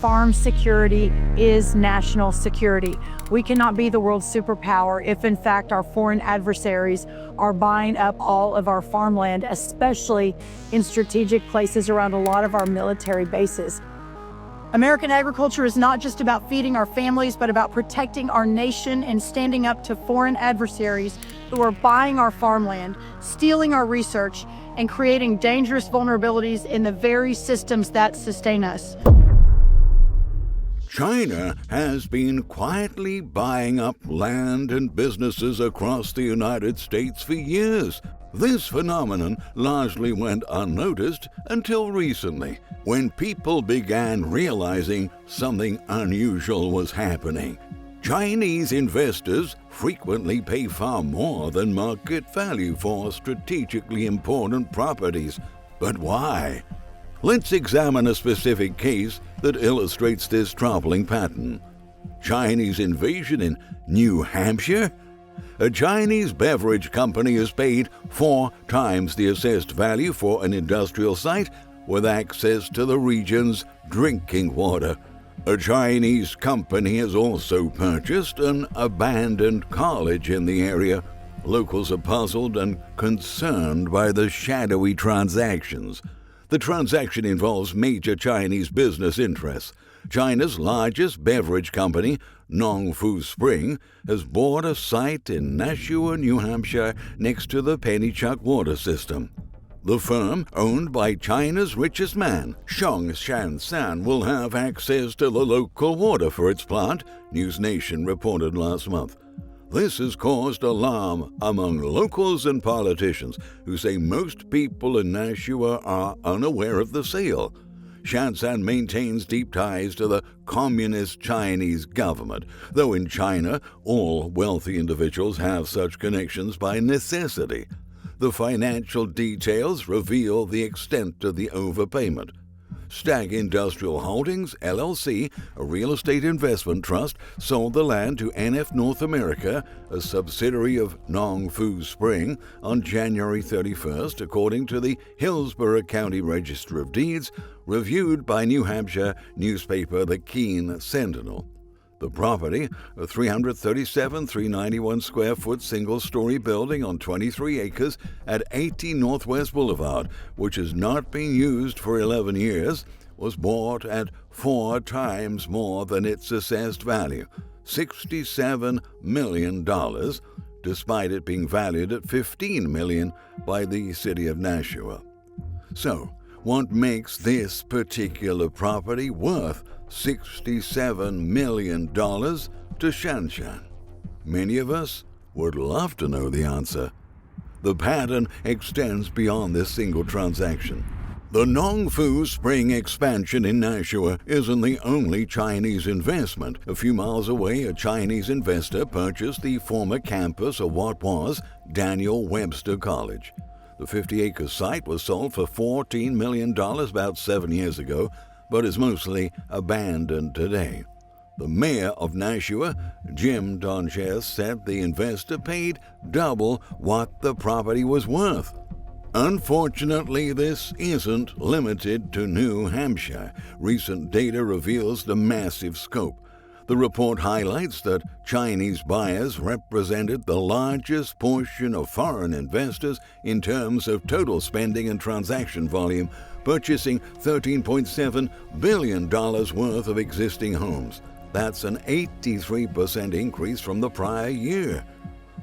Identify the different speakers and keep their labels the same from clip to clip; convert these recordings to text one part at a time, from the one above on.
Speaker 1: Farm security is national security. We cannot be the world's superpower if, in fact, our foreign adversaries are buying up all of our farmland, especially in strategic places around a lot of our military bases. American agriculture is not just about feeding our families, but about protecting our nation and standing up to foreign adversaries who are buying our farmland, stealing our research, and creating dangerous vulnerabilities in the very systems that sustain us.
Speaker 2: China has been quietly buying up land and businesses across the United States for years. This phenomenon largely went unnoticed until recently, when people began realizing something unusual was happening. Chinese investors frequently pay far more than market value for strategically important properties. But why? Let's examine a specific case that illustrates this troubling pattern. Chinese invasion in New Hampshire? A Chinese beverage company is paid 4 times the assessed value for an industrial site with access to the region's drinking water. A Chinese company has also purchased an abandoned college in the area. Locals are puzzled and concerned by the shadowy transactions. The transaction involves major Chinese business interests. China's largest beverage company, Nongfu Spring, has bought a site in Nashua, New Hampshire, next to the Pennychuck water system. The firm, owned by China's richest man, Shang Shansan, will have access to the local water for its plant, News Nation reported last month. This has caused alarm among locals and politicians who say most people in Nashua are unaware of the sale. Shansan maintains deep ties to the communist Chinese government, though in China all wealthy individuals have such connections by necessity. The financial details reveal the extent of the overpayment. Stag Industrial Holdings, LLC, a real estate investment trust, sold the land to NF North America, a subsidiary of Nongfu Spring, on January 31st, according to the Hillsborough County Register of Deeds, reviewed by New Hampshire newspaper The Keene Sentinel. The property, a 391 square foot single-story building on 23 acres at 80 Northwest Boulevard, which has not been used for 11 years, was bought at 4 times more than its assessed value, $67 million, despite it being valued at $15 million by the city of Nashua. So, what makes this particular property worth $67 million to Shanshan? Many of us would love to know the answer. The pattern extends beyond this single transaction. The Nongfu Spring expansion in Nashua isn't the only Chinese investment. A few miles away, a Chinese investor purchased the former campus of what was Daniel Webster College. The 50-acre site was sold for $14 million about 7 years ago, but is mostly abandoned today. The mayor of Nashua, Jim Donches, said the investor paid double what the property was worth. Unfortunately, this isn't limited to New Hampshire. Recent data reveals the massive scope. The report highlights that Chinese buyers represented the largest portion of foreign investors in terms of total spending and transaction volume, purchasing $13.7 billion worth of existing homes. That's an 83% increase from the prior year.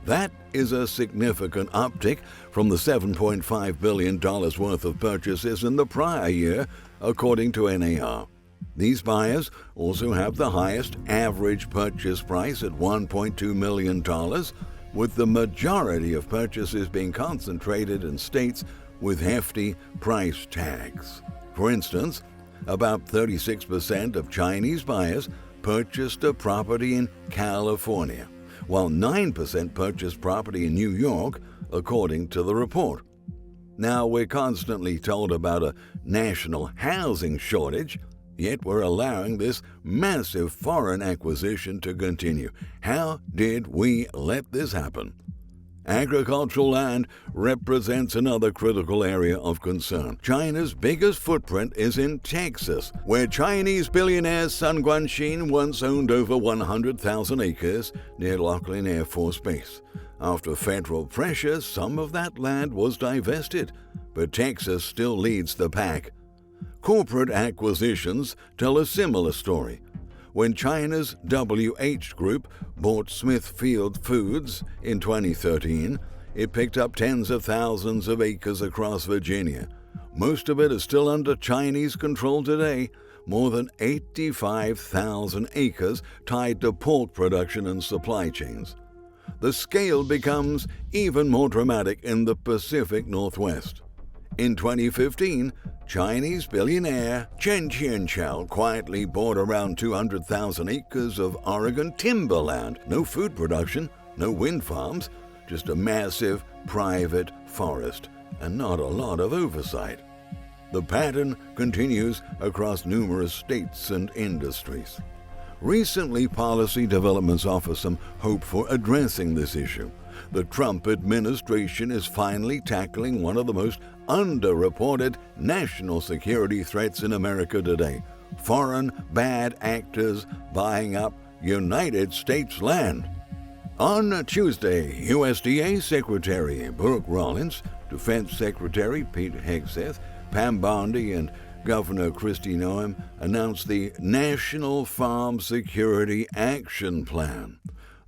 Speaker 2: That is a significant uptick from the $7.5 billion worth of purchases in the prior year, according to NAR. These buyers also have the highest average purchase price at $1.2 million, with the majority of purchases being concentrated in states with hefty price tags. For instance, about 36% of Chinese buyers purchased a property in California, while 9% purchased property in New York, according to the report. Now, we're constantly told about a national housing shortage, yet we're allowing this massive foreign acquisition to continue. How did we let this happen? Agricultural land represents another critical area of concern. China's biggest footprint is in Texas, where Chinese billionaire Sun Guangxin once owned over 100,000 acres near Laughlin Air Force Base. After federal pressure, some of that land was divested, but Texas still leads the pack. Corporate acquisitions tell a similar story. When China's WH Group bought Smithfield Foods in 2013, it picked up tens of thousands of acres across Virginia. Most of it is still under Chinese control today, more than 85,000 acres tied to pork production and supply chains. The scale becomes even more dramatic in the Pacific Northwest. In 2015, Chinese billionaire Chen Qianqiao quietly bought around 200,000 acres of Oregon timberland. No food production, no wind farms, just a massive private forest, and not a lot of oversight. The pattern continues across numerous states and industries. Recently, policy developments offer some hope for addressing this issue. The Trump administration is finally tackling one of the most underreported national security threats in America today: foreign bad actors buying up United States land. On Tuesday, USDA Secretary Brooke Rollins, Defense Secretary Pete Hegseth, Pam Bondi, and Governor Kristi Noem announced the National Farm Security Action Plan.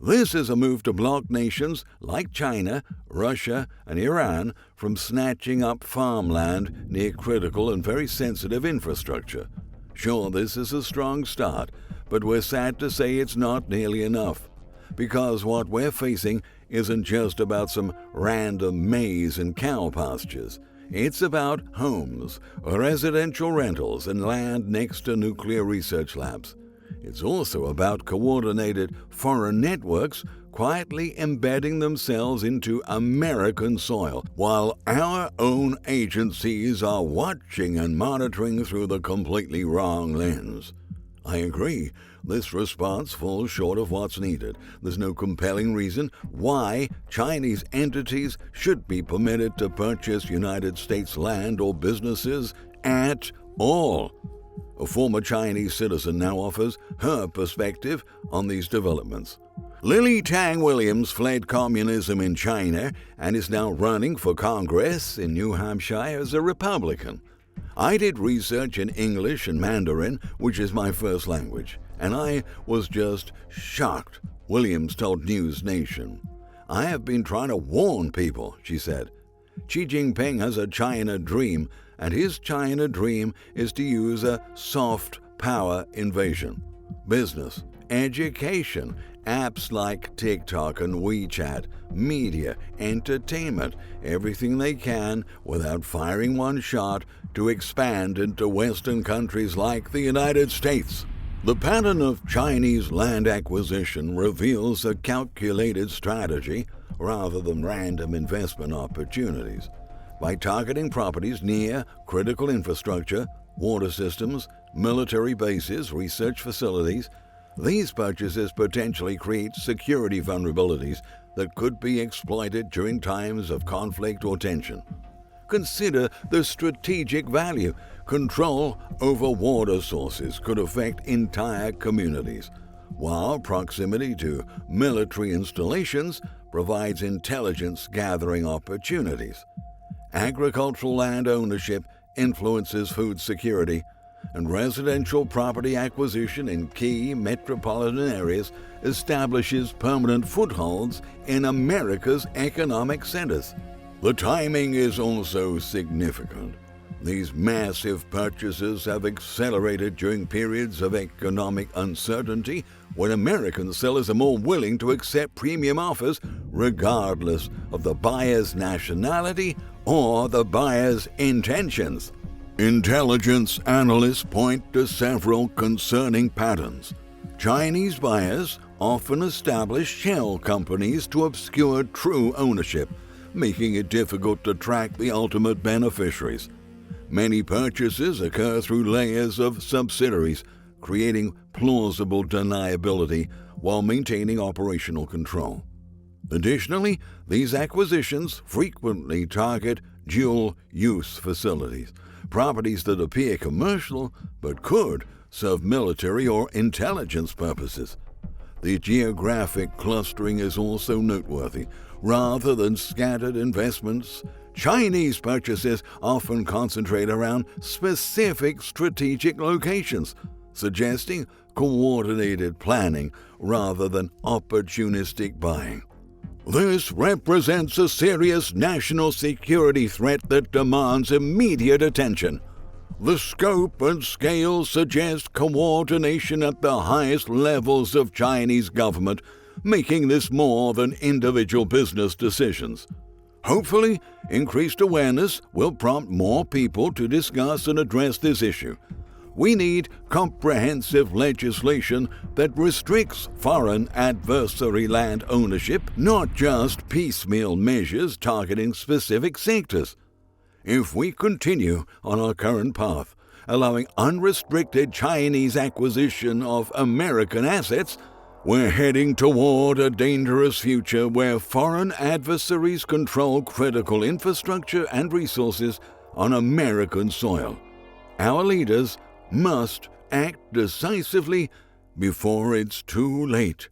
Speaker 2: This is a move to block nations like China, Russia, and Iran from snatching up farmland near critical and very sensitive infrastructure. Sure, this is a strong start, but we're sad to say it's not nearly enough, because what we're facing isn't just about some random maize and cow pastures. It's about homes, residential rentals, and land next to nuclear research labs. It's also about coordinated foreign networks quietly embedding themselves into American soil, while our own agencies are watching and monitoring through the completely wrong lens. I agree, this response falls short of what's needed. There's no compelling reason why Chinese entities should be permitted to purchase United States land or businesses at all. A former Chinese citizen now offers her perspective on these developments. Lily Tang Williams fled communism in China and is now running for Congress in New Hampshire as a Republican. I did research in English and Mandarin, which is my first language, and I was just shocked, Williams told News Nation. I have been trying to warn people, she said. Xi Jinping has a China dream, and his China dream is to use a soft power invasion. Business, education, apps like TikTok and WeChat, media, entertainment, everything they can without firing one shot to expand into Western countries like the United States. The pattern of Chinese land acquisition reveals a calculated strategy rather than random investment opportunities. By targeting properties near critical infrastructure, water systems, military bases, research facilities, these purchases potentially create security vulnerabilities that could be exploited during times of conflict or tension. Consider the strategic value. Control over water sources could affect entire communities, while proximity to military installations provides intelligence gathering opportunities. Agricultural land ownership influences food security, and residential property acquisition in key metropolitan areas establishes permanent footholds in America's economic centers. The timing is also significant. These massive purchases have accelerated during periods of economic uncertainty when American sellers are more willing to accept premium offers regardless of the buyer's nationality or the buyer's intentions. Intelligence analysts point to several concerning patterns. Chinese buyers often establish shell companies to obscure true ownership, making it difficult to track the ultimate beneficiaries. Many purchases occur through layers of subsidiaries, creating plausible deniability while maintaining operational control. Additionally, these acquisitions frequently target dual-use facilities, properties that appear commercial but could serve military or intelligence purposes. The geographic clustering is also noteworthy. Rather than scattered investments, Chinese purchases often concentrate around specific strategic locations, suggesting coordinated planning rather than opportunistic buying. This represents a serious national security threat that demands immediate attention. The scope and scale suggest coordination at the highest levels of Chinese government, making this more than individual business decisions. Hopefully, increased awareness will prompt more people to discuss and address this issue. We need comprehensive legislation that restricts foreign adversary land ownership, not just piecemeal measures targeting specific sectors. If we continue on our current path, allowing unrestricted Chinese acquisition of American assets, we're heading toward a dangerous future where foreign adversaries control critical infrastructure and resources on American soil. Our leaders must act decisively before it's too late.